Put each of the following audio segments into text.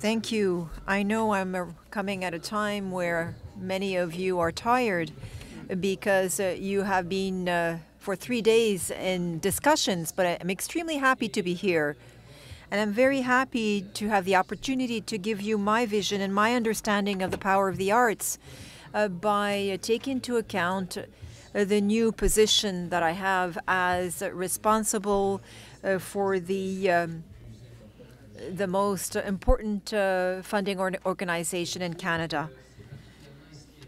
Thank you. I know I'm coming at a time where many of you are tired because you have been for 3 days in discussions, but I'm extremely happy to be here. And I'm very happy to have the opportunity to give you my vision and my understanding of the power of the arts by taking into account the new position that I have as responsible for the most important funding organization in Canada.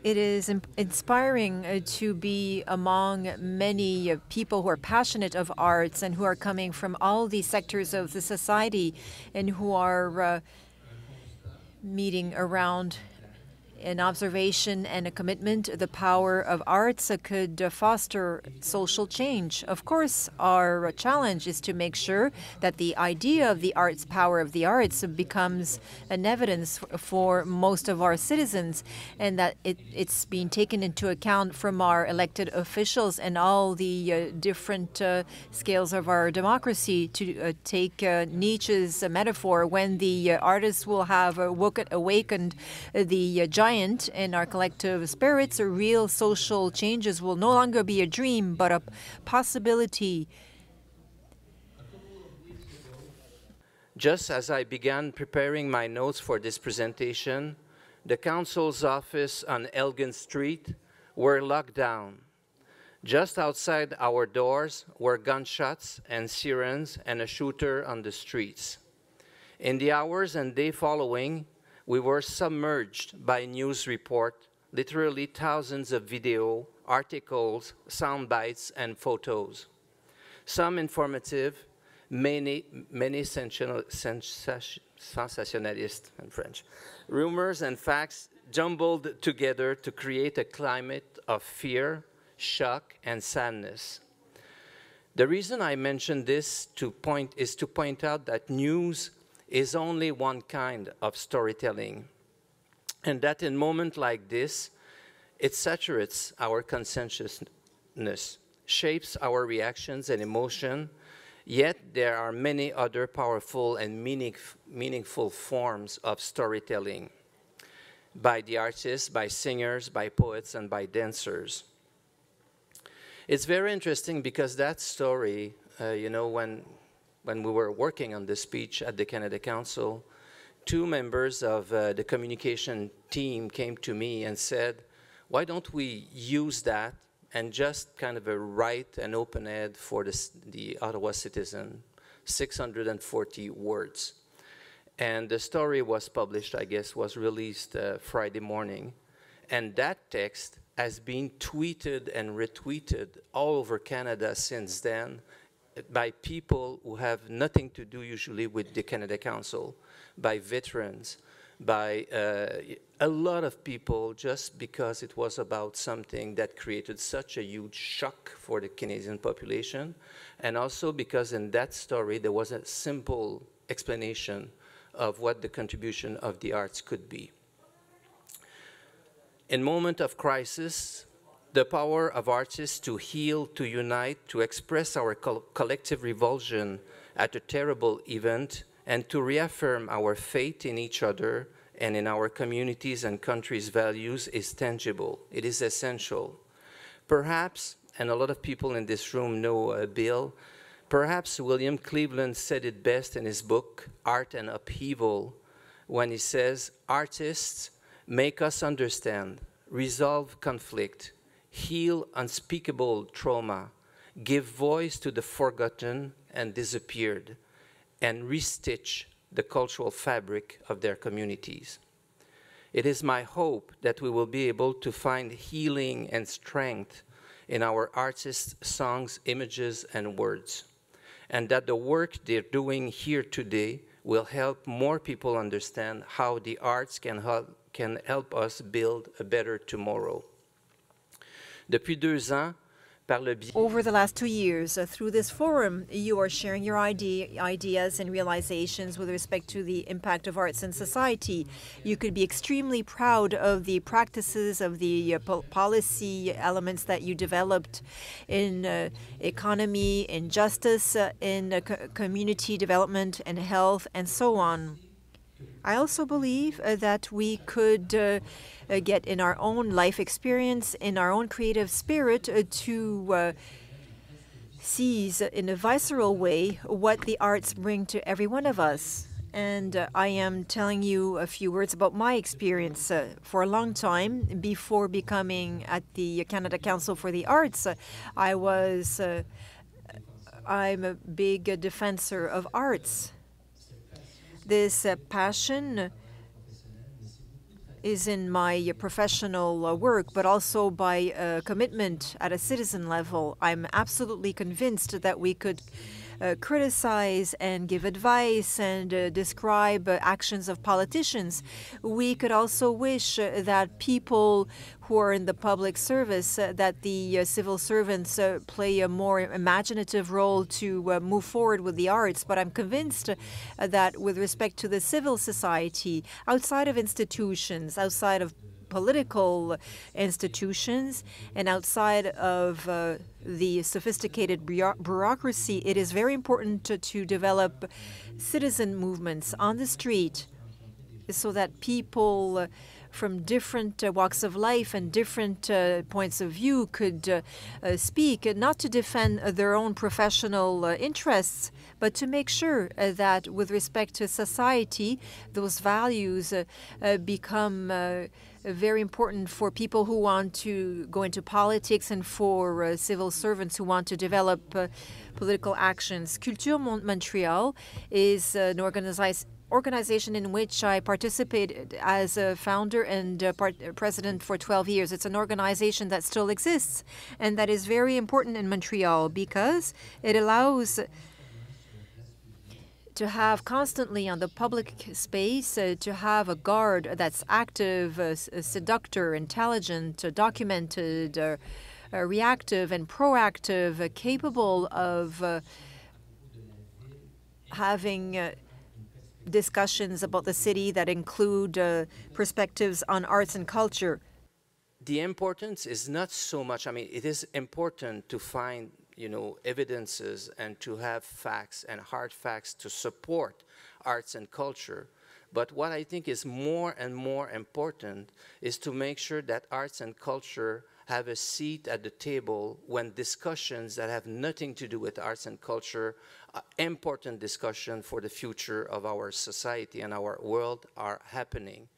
It is inspiring to be among many people who are passionate of arts and who are coming from all these sectors of the society and who are meeting around an observation and a commitment. The power of arts could foster social change. Of course, our challenge is to make sure that the idea of the arts, power of the arts, becomes an evidence for most of our citizens, and that it's being taken into account from our elected officials and all the different scales of our democracy. To take Nietzsche's metaphor, when the artists will have awakened the giant in our collective spirits, real social changes will no longer be a dream, but a possibility. Just as I began preparing my notes for this presentation, the council's office on Elgin Street were locked down. Just outside our doors were gunshots and sirens and a shooter on the streets. In the hours and day following, we were submerged by news report, literally thousands of video, articles, sound bites, and photos. Some informative, many sensationalist in French. Rumors and facts jumbled together to create a climate of fear, shock, and sadness. The reason I mention this is to point out that news is only one kind of storytelling, and that in moments like this, it saturates our consciousness, shapes our reactions and emotion, yet there are many other powerful and meaningful forms of storytelling by the artists, by singers, by poets, and by dancers. It's very interesting because that story, when we were working on this speech at the Canada Council, two members of the communication team came to me and said, why don't we use that and just kind of write an open ed for the Ottawa Citizen, 640 words. And the story was published, I guess, was released Friday morning. And that text has been tweeted and retweeted all over Canada since then, by people who have nothing to do usually with the Canada Council, by veterans, by a lot of people, just because it was about something that created such a huge shock for the Canadian population, and also because in that story there was a simple explanation of what the contribution of the arts could be. In moments of crisis, the power of artists to heal, to unite, to express our collective revulsion at a terrible event, and to reaffirm our faith in each other and in our communities and countries' values is tangible. It is essential. Perhaps, and a lot of people in this room know Bill, perhaps William Cleveland said it best in his book, Art and Upheaval, when he says, artists make us understand, resolve conflict, heal unspeakable trauma, give voice to the forgotten and disappeared, and restitch the cultural fabric of their communities. It is my hope that we will be able to find healing and strength in our artists' songs, images, and words, and that the work they're doing here today will help more people understand how the arts can help us build a better tomorrow. Depuis 2 ans, over the last 2 years, through this forum, you are sharing your ideas and realizations with respect to the impact of arts in society. You could be extremely proud of the practices, of the policy elements that you developed in economy, in justice, in community development and health, and so on. I also believe that we could get in our own life experience, in our own creative spirit, to seize in a visceral way what the arts bring to every one of us. And I am telling you a few words about my experience. For a long time, before becoming at the Canada Council for the Arts, I'm a big defensor of arts. This passion is in my professional work, but also by commitment at a citizen level. I'm absolutely convinced that we could criticize and give advice and describe actions of politicians. We could also wish that people who are in the public service, that the civil servants play a more imaginative role to move forward with the arts. But I'm convinced that with respect to the civil society, outside of institutions, outside of political institutions, and outside of the sophisticated bureaucracy, it is very important to develop citizen movements on the street so that people from different walks of life and different points of view could speak, not to defend their own professional interests, but to make sure that with respect to society, those values become very important for people who want to go into politics and for civil servants who want to develop political actions. Culture Montreal is an organization in which I participated as a founder and president for 12 years. It's an organization that still exists and that is very important in Montreal because it allows to have constantly on the public space, to have a guard that's active, a seductor, intelligent, documented, reactive and proactive, capable of having discussions about the city that include perspectives on arts and culture. The importance is not so much, I mean, it is important to find evidences and to have facts and hard facts to support arts and culture. But what I think is more and more important is to make sure that arts and culture have a seat at the table when discussions that have nothing to do with arts and culture, important discussion for the future of our society and our world are happening.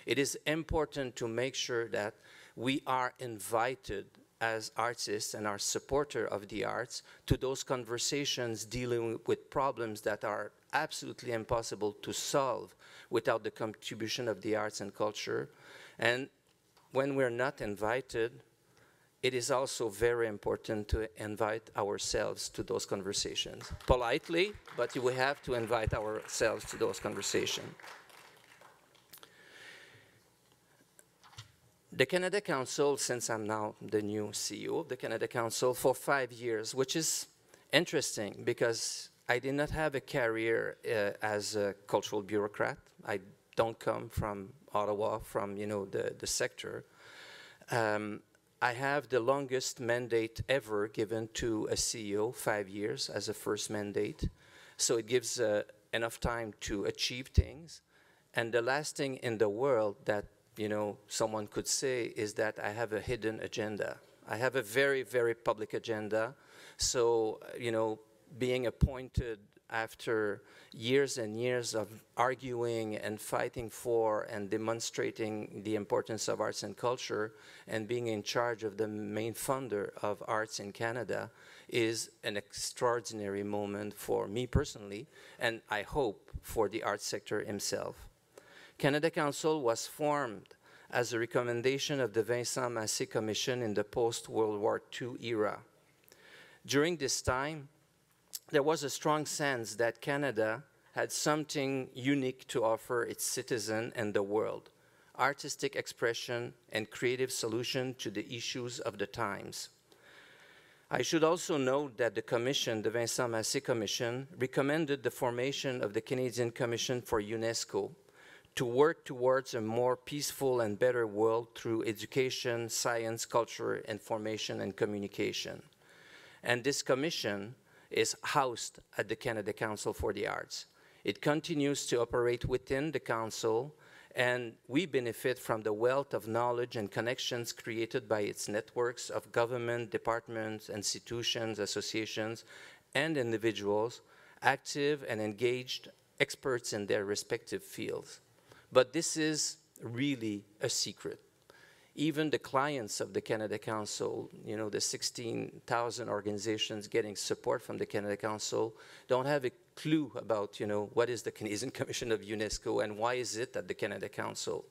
It is important to make sure that we are invited as artists and are supporter of the arts to those conversations dealing with problems that are absolutely impossible to solve without the contribution of the arts and culture. And when we're not invited, it is also very important to invite ourselves to those conversations. Politely, but we have to invite ourselves to those conversations. The Canada Council, since I'm now the new CEO of the Canada Council, for 5 years, which is interesting because I did not have a career as a cultural bureaucrat. I don't come from Ottawa, from the sector. I have the longest mandate ever given to a CEO, 5 years as a first mandate. So it gives enough time to achieve things. And the last thing in the world that someone could say is that I have a hidden agenda. I have a very, very public agenda. So, being appointed after years and years of arguing and fighting for and demonstrating the importance of arts and culture and being in charge of the main funder of arts in Canada is an extraordinary moment for me personally, and I hope for the arts sector himself. Canada Council was formed as a recommendation of the Vincent Massé Commission in the post-World War II era. During this time, there was a strong sense that Canada had something unique to offer its citizens and the world, artistic expression and creative solution to the issues of the times. I should also note that the Commission, the Vincent Massé Commission, recommended the formation of the Canadian Commission for UNESCO, to work towards a more peaceful and better world through education, science, culture, information, and communication. And this commission is housed at the Canada Council for the Arts. It continues to operate within the Council, and we benefit from the wealth of knowledge and connections created by its networks of government, departments, institutions, associations, and individuals, active and engaged experts in their respective fields. But this is really a secret. Even the clients of the Canada Council, you know, the 16,000 organizations getting support from the Canada Council, don't have a clue about, you know, what is the Canadian Commission of UNESCO and why is it at the Canada Council.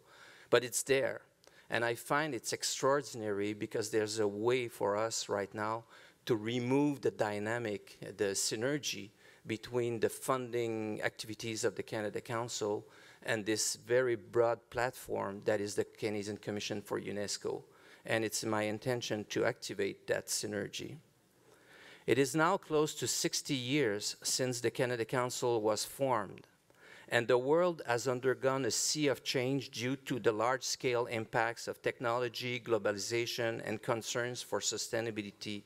But it's there. And I find it's extraordinary because there's a way for us right now to remove the dynamic, the synergy between the funding activities of the Canada Council and this very broad platform that is the Canadian Commission for UNESCO. And it's my intention to activate that synergy. It is now close to 60 years since the Canada Council was formed, and the world has undergone a sea of change due to the large-scale impacts of technology, globalization, and concerns for sustainability.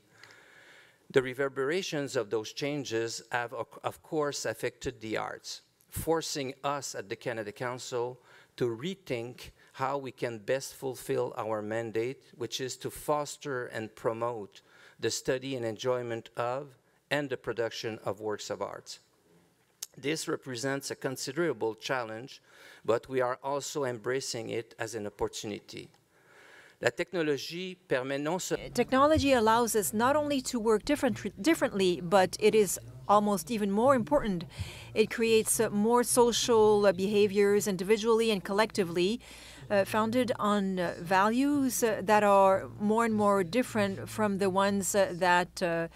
The reverberations of those changes have, of course, affected the arts, forcing us at the Canada Council to rethink how we can best fulfill our mandate, which is to foster and promote the study and enjoyment of and the production of works of art. This represents a considerable challenge, but we are also embracing it as an opportunity. Technology allows us not only to work differently, but it is almost even more important. It creates more social behaviors individually and collectively, founded on values that are more and more different from the ones that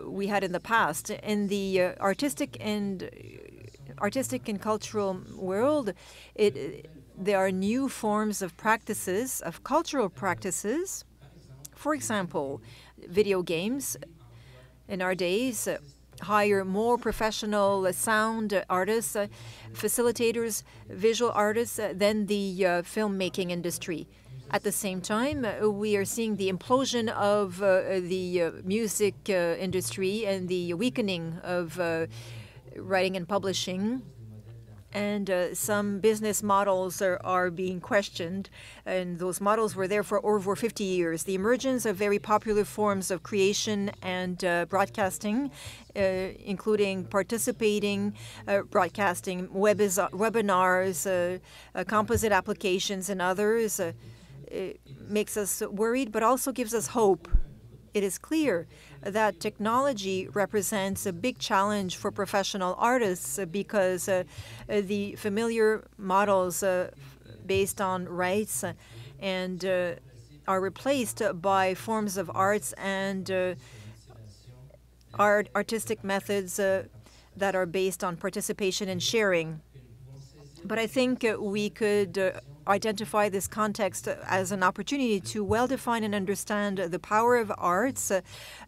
we had in the past. In the artistic and cultural world, there are new forms of practices, of cultural practices. For example, video games in our days hire more professional sound artists, facilitators, visual artists than the filmmaking industry. At the same time, we are seeing the implosion of the music industry and the weakening of writing and publishing. And some business models are being questioned, and those models were there for over 50 years. The emergence of very popular forms of creation and broadcasting, including participating, broadcasting, webinars, composite applications, and others, makes us worried, but also gives us hope. It is clear that technology represents a big challenge for professional artists because the familiar models based on rights and are replaced by forms of arts and artistic methods that are based on participation and sharing. But I think we could identify this context as an opportunity to well define and understand the power of arts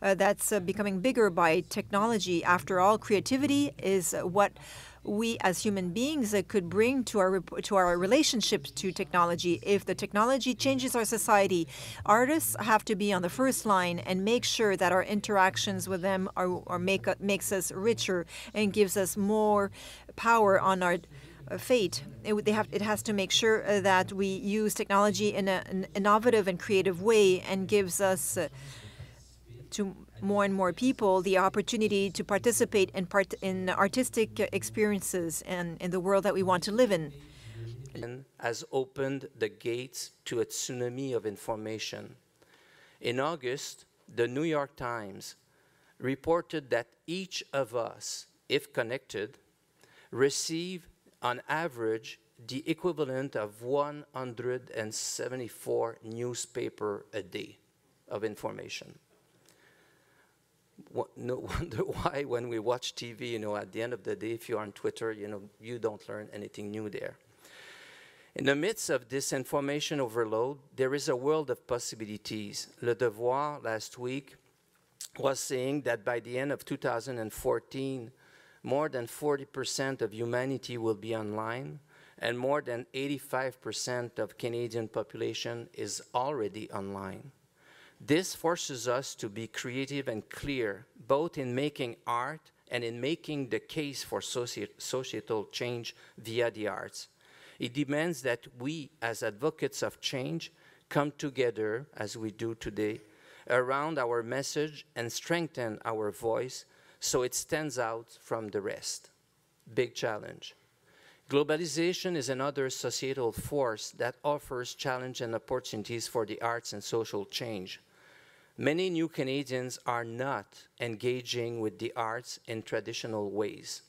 that's becoming bigger by technology. After all, creativity is what we as human beings could bring to our relationship to technology. If the technology changes our society, artists have to be on the first line and make sure that our interactions with them makes us richer and gives us more power on our fate. It has to make sure that we use technology in an innovative and creative way and gives us to more and more people the opportunity to participate in artistic experiences and in the world that we want to live in. Has opened the gates to a tsunami of information. In August, the New York Times reported that each of us, if connected, receive on average the equivalent of 174 newspapers a day of information. No wonder why when we watch TV, you know, at the end of the day, if you're on Twitter, you know, you don't learn anything new there. In the midst of this information overload, there is a world of possibilities. Le Devoir last week was saying that by the end of 2014, more than 40% of humanity will be online, and more than 85% of Canadian population is already online. This forces us to be creative and clear, both in making art and in making the case for societal change via the arts. It demands that we, as advocates of change, come together, as we do today, around our message and strengthen our voice so it stands out from the rest. Big challenge. Globalization is another societal force that offers challenge and opportunities for the arts and social change. Many new Canadians are not engaging with the arts in traditional ways.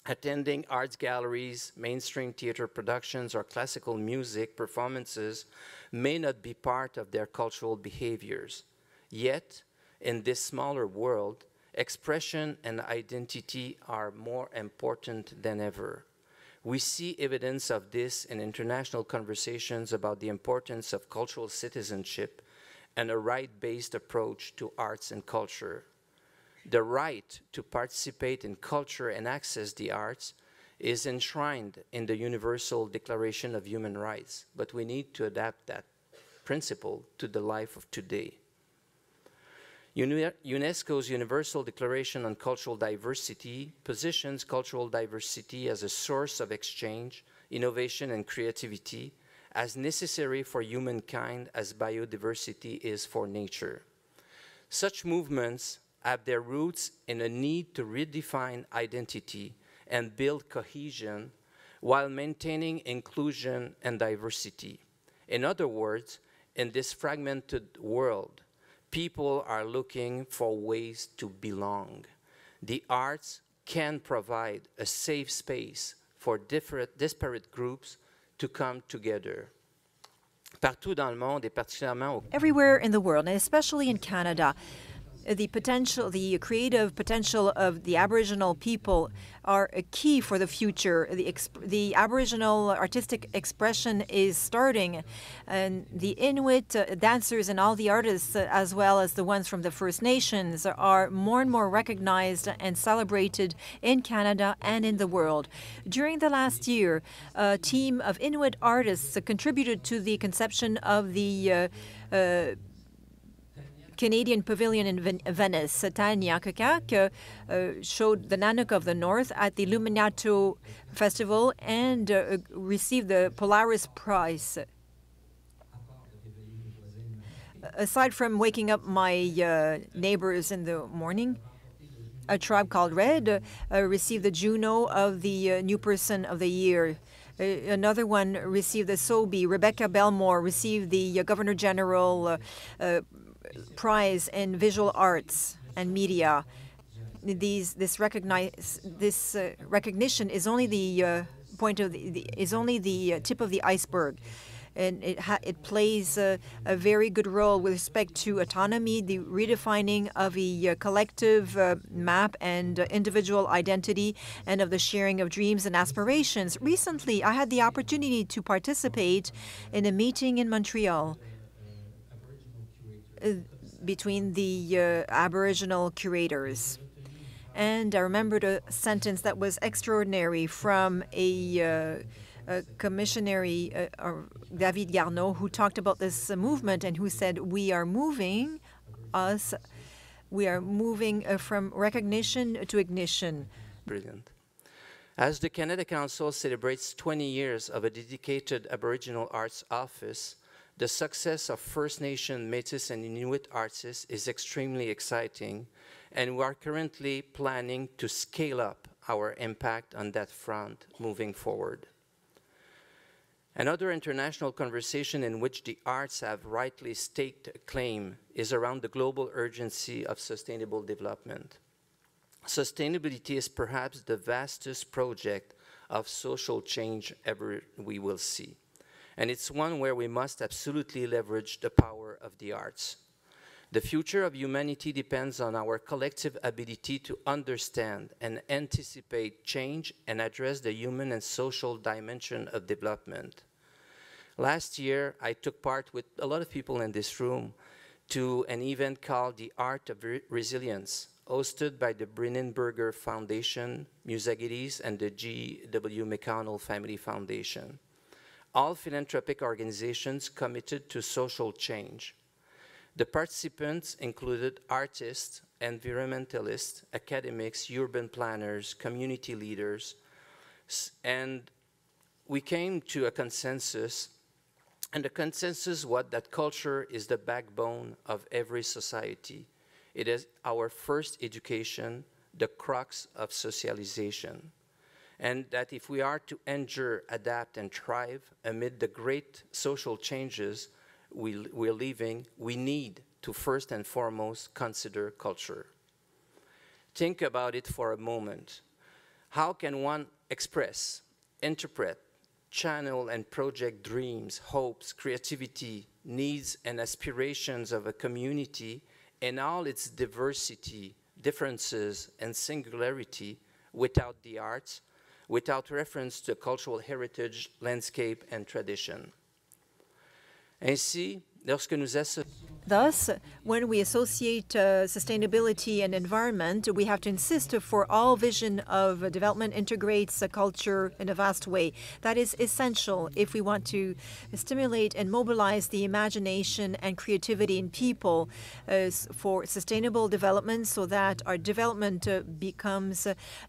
Attending arts galleries, mainstream theater productions, or classical music performances may not be part of their cultural behaviors. Yet, in this smaller world, expression and identity are more important than ever. We see evidence of this in international conversations about the importance of cultural citizenship and a right-based approach to arts and culture. The right to participate in culture and access the arts is enshrined in the Universal Declaration of Human Rights, but we need to adapt that principle to the life of today. UNESCO's Universal Declaration on Cultural Diversity positions cultural diversity as a source of exchange, innovation, and creativity, as necessary for humankind as biodiversity is for nature. Such movements have their roots in a need to redefine identity and build cohesion while maintaining inclusion and diversity. In other words, in this fragmented world, people are looking for ways to belong. The arts can provide a safe space for disparate groups to come together. Partout dans le monde, et particulièrement Everywhere in the world, and especially in Canada, the creative potential of the Aboriginal people are a key for the future. The Aboriginal artistic expression is starting, and the Inuit dancers and all the artists, as well as the ones from the First Nations, are more and more recognized and celebrated in Canada and in the world. During the last year, a team of Inuit artists contributed to the conception of the Canadian Pavilion in Venice. Tanya Kakak showed the Nanook of the North at the Luminato Festival and received the Polaris Prize. Aside from waking up my neighbors in the morning, a tribe called Red received the Juno of the New Person of the Year. Another one received the Sobe. Rebecca Belmore received the Governor General Prize in Visual Arts and Media. This recognition is only the tip of the iceberg, and it plays a very good role with respect to autonomy, the redefining of a collective map and individual identity, and of the sharing of dreams and aspirations. Recently, I had the opportunity to participate in a meeting in Montreal between the Aboriginal curators. And I remembered a sentence that was extraordinary from a commissionary, David Garneau, who talked about this movement and who said, we are moving from recognition to ignition. Brilliant. As the Canada Council celebrates 20 years of a dedicated Aboriginal Arts Office, the success of First Nation, Métis, and Inuit artists is extremely exciting, and we are currently planning to scale up our impact on that front moving forward. Another international conversation in which the arts have rightly staked a claim is around the global urgency of sustainable development. Sustainability is perhaps the vastest project of social change ever we will see. And it's one where we must absolutely leverage the power of the arts. The future of humanity depends on our collective ability to understand and anticipate change and address the human and social dimension of development. Last year, I took part with a lot of people in this room to an event called The Art of Resilience, hosted by the Brinnenberger Foundation, Musageries, and the G.W. McConnell Family Foundation. All philanthropic organizations committed to social change. The participants included artists, environmentalists, academics, urban planners, community leaders, and we came to a consensus, and the consensus was that culture is the backbone of every society. It is our first education, the crux of socialization. And that if we are to endure, adapt, and thrive amid the great social changes we're living, we need to first and foremost consider culture. Think about it for a moment. How can one express, interpret, channel, and project dreams, hopes, creativity, needs, and aspirations of a community in all its diversity, differences, and singularity without the arts, without reference to cultural heritage, landscape, and tradition? Ainsi, lorsque nous Thus, when we associate sustainability and environment, we have to insist for all vision of development integrates culture in a vast way. That is essential if we want to stimulate and mobilize the imagination and creativity in people for sustainable development, so that our development becomes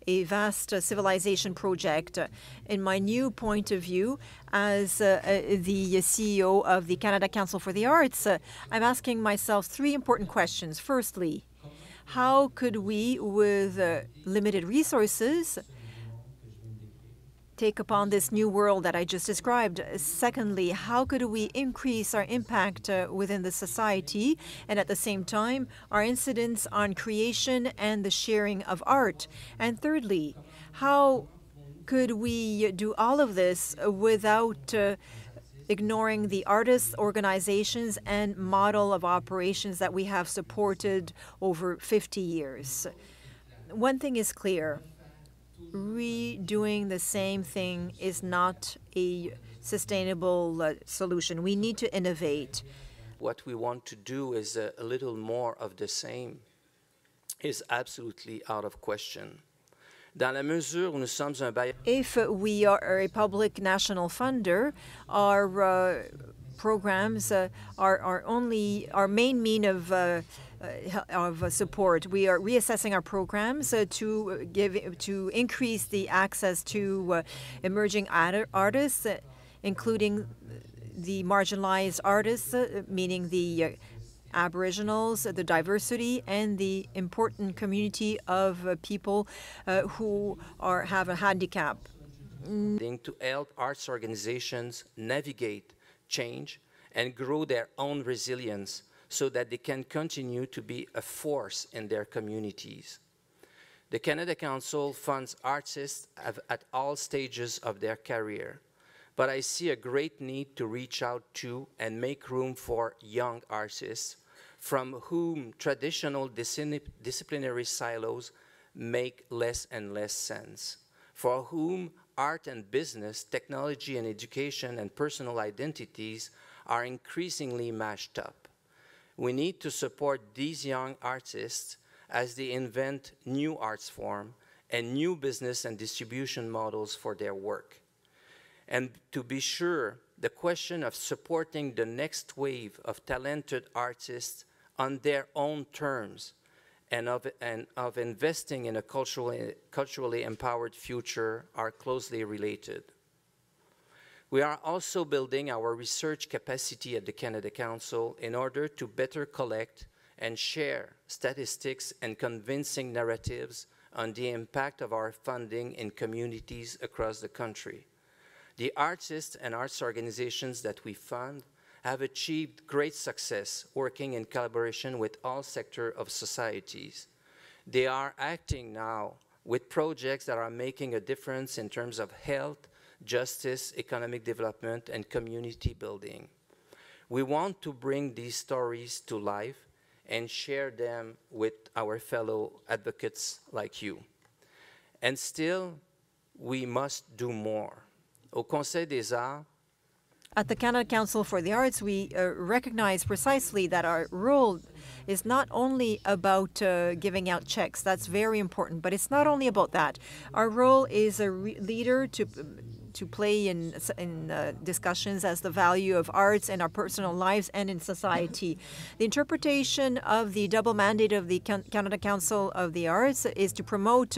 a vast civilization project. In my new point of view, as the CEO of the Canada Council for the Arts, I'm asking myself three important questions. Firstly, how could we, with limited resources, take upon this new world that I just described? Secondly, how could we increase our impact within the society, and at the same time, our incidence on creation and the sharing of art? And thirdly, how could we do all of this without ignoring the artists, organizations, and model of operations that we have supported over 50 years? One thing is clear. Redoing the same thing is not a sustainable solution. We need to innovate. What we want to do is a little more of the same is absolutely out of question. Dans la mesure où nous sommes un bailleur, if we are a public national funder, our programs are our main mean of support. We are reassessing our programs to increase the access to emerging artists, including the marginalized artists, meaning the Aboriginals, the diversity, and the important community of people who have a handicap. To help arts organizations navigate change and grow their own resilience so that they can continue to be a force in their communities. The Canada Council funds artists at all stages of their career, but I see a great need to reach out to and make room for young artists from whom traditional disciplinary silos make less and less sense, for whom art and business, technology and education, and personal identities are increasingly mashed up. We need to support these young artists as they invent new arts forms and new business and distribution models for their work. And to be sure, the question of supporting the next wave of talented artists on their own terms and of investing in a culturally empowered future are closely related. We are also building our research capacity at the Canada Council in order to better collect and share statistics and convincing narratives on the impact of our funding in communities across the country. The artists and arts organizations that we fund have achieved great success working in collaboration with all sectors of societies. They are acting now with projects that are making a difference in terms of health, justice, economic development, and community building. We want to bring these stories to life and share them with our fellow advocates like you. And still, we must do more. Au Conseil des Arts, at the Canada Council for the Arts, we recognize precisely that our role is not only about giving out checks. That's very important, but it's not only about that. Our role is a leader to to play in discussions as the value of arts in our personal lives and in society. The interpretation of the double mandate of the Canada Council of the Arts is to promote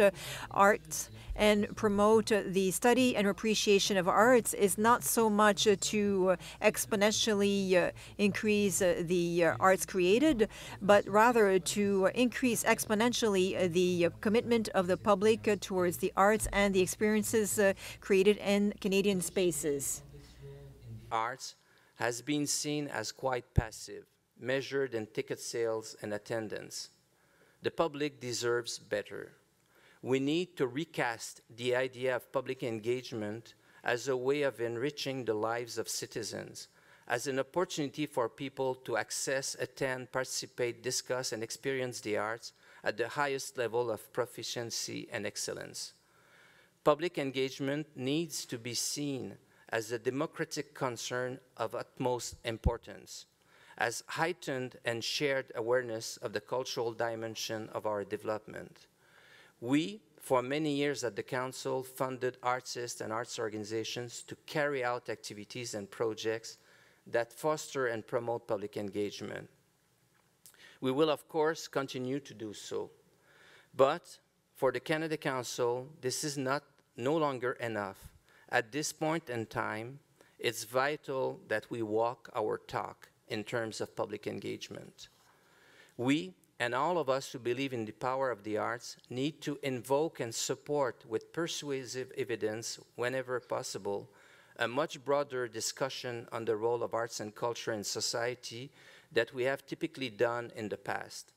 arts and promote the study and appreciation of arts is not so much to exponentially increase the arts created, but rather to increase exponentially the commitment of the public towards the arts and the experiences created in Canadian spaces. Arts has been seen as quite passive, measured in ticket sales and attendance. The public deserves better. We need to recast the idea of public engagement as a way of enriching the lives of citizens, as an opportunity for people to access, attend, participate, discuss, and experience the arts at the highest level of proficiency and excellence. Public engagement needs to be seen as a democratic concern of utmost importance, as heightened and shared awareness of the cultural dimension of our development. We, for many years at the Council, funded artists and arts organizations to carry out activities and projects that foster and promote public engagement. We will, of course, continue to do so. But for the Canada Council, this is no longer enough. At this point in time, it's vital that we walk our talk in terms of public engagement. We, and all of us who believe in the power of the arts, need to invoke and support with persuasive evidence, whenever possible, a much broader discussion on the role of arts and culture in society that we have typically done in the past.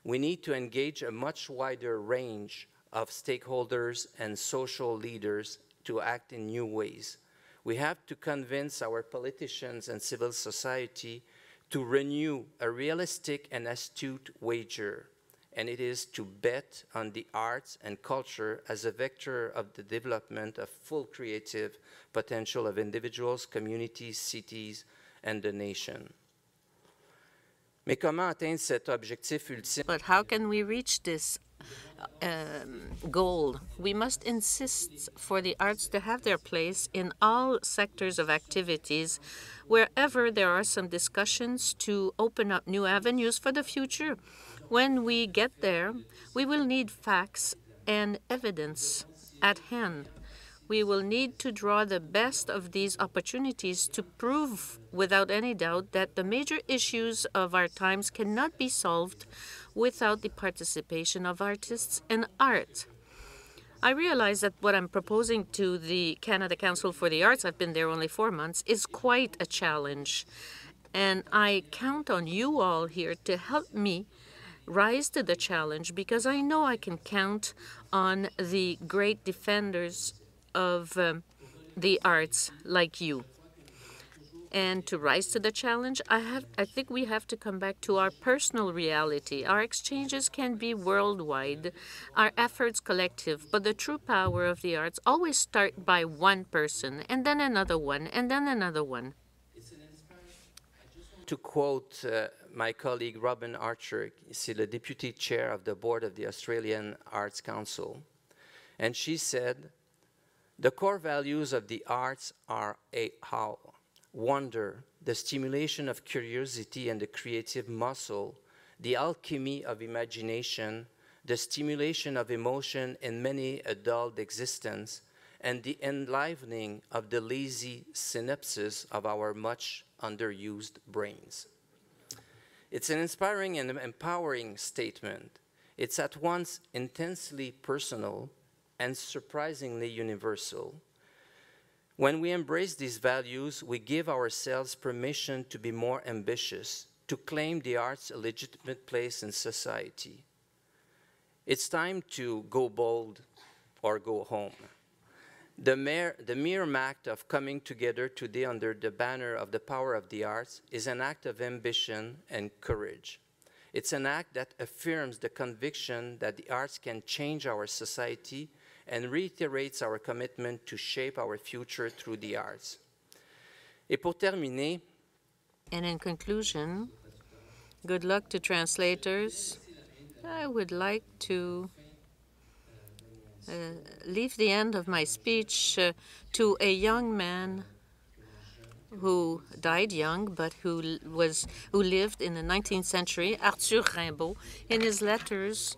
We need to engage a much wider range of stakeholders and social leaders to act in new ways. We have to convince our politicians and civil society to renew a realistic and astute wager, and it is to bet on the arts and culture as a vector of the development of full creative potential of individuals, communities, cities, and the nation. Mais comment atteindre cet objectif ultime? But how can we reach this goal? We must insist for the arts to have their place in all sectors of activities, wherever there are some discussions to open up new avenues for the future. When we get there, we will need facts and evidence at hand. We will need to draw the best of these opportunities to prove without any doubt that the major issues of our times cannot be solved without the participation of artists and art. I realize that what I'm proposing to the Canada Council for the Arts, I've been there only 4 months, is quite a challenge. And I count on you all here to help me rise to the challenge, because I know I can count on the great defenders of the arts like you. And to rise to the challenge, I think we have to come back to our personal reality. Our exchanges can be worldwide, our efforts collective, but the true power of the arts always start by one person, and then another one, and then another one. To quote my colleague Robin Archer, she's the Deputy Chair of the Board of the Australian Arts Council, and she said, "The core values of the arts are awe, wonder, the stimulation of curiosity and the creative muscle, the alchemy of imagination, the stimulation of emotion in many adult existence, and the enlivening of the lazy synapses of our much underused brains." It's an inspiring and empowering statement. It's at once intensely personal and surprisingly universal. When we embrace these values, we give ourselves permission to be more ambitious, to claim the arts a legitimate place in society. It's time to go bold or go home. The mere act of coming together today under the banner of the power of the arts is an act of ambition and courage. It's an act that affirms the conviction that the arts can change our society and reiterates our commitment to shape our future through the arts. Et pour terminer, and in conclusion, good luck to translators. I would like to leave the end of my speech to a young man who died young, but who lived in the 19th century, Arthur Rimbaud, in his letters.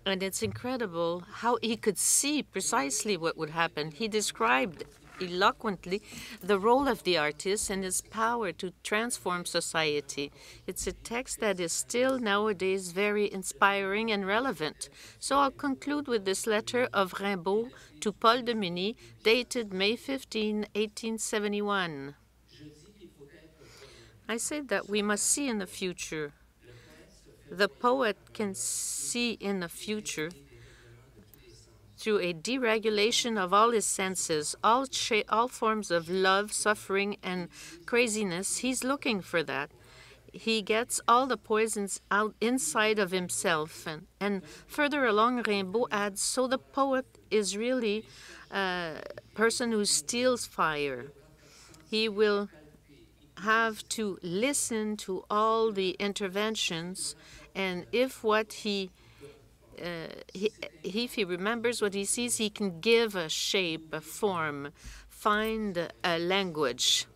And it's incredible how he could see precisely what would happen. He described eloquently the role of the artist and his power to transform society. It's a text that is still nowadays very inspiring and relevant. So I'll conclude with this letter of Rimbaud to Paul de Meny, dated May 15, 1871. I say that we must see in the future. The poet can see in the future through a deregulation of all his senses, all forms of love, suffering, and craziness. He's looking for that. He gets all the poisons out inside of himself. And further along, Rimbaud adds, so the poet is really a person who steals fire. He will have to listen to all the interventions, and if he remembers what he sees, he can give a shape, a form, find a language.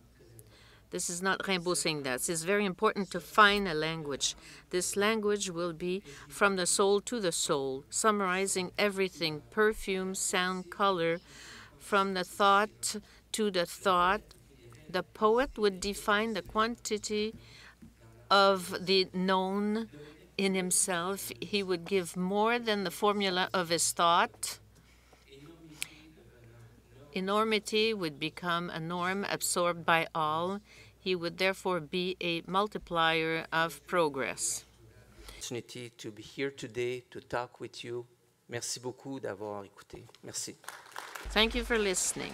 This is not Rimbaud saying that. It's very important to find a language. This language will be from the soul to the soul, summarizing everything: perfume, sound, color, from the thought to the thought. The poet would define the quantity of the known in himself. He would give more than the formula of his thought. Enormity would become a norm absorbed by all. He would therefore be a multiplier of progress. Opportunity to be here today to talk with you. Merci beaucoup d'avoir écouté. Merci. Thank you for listening.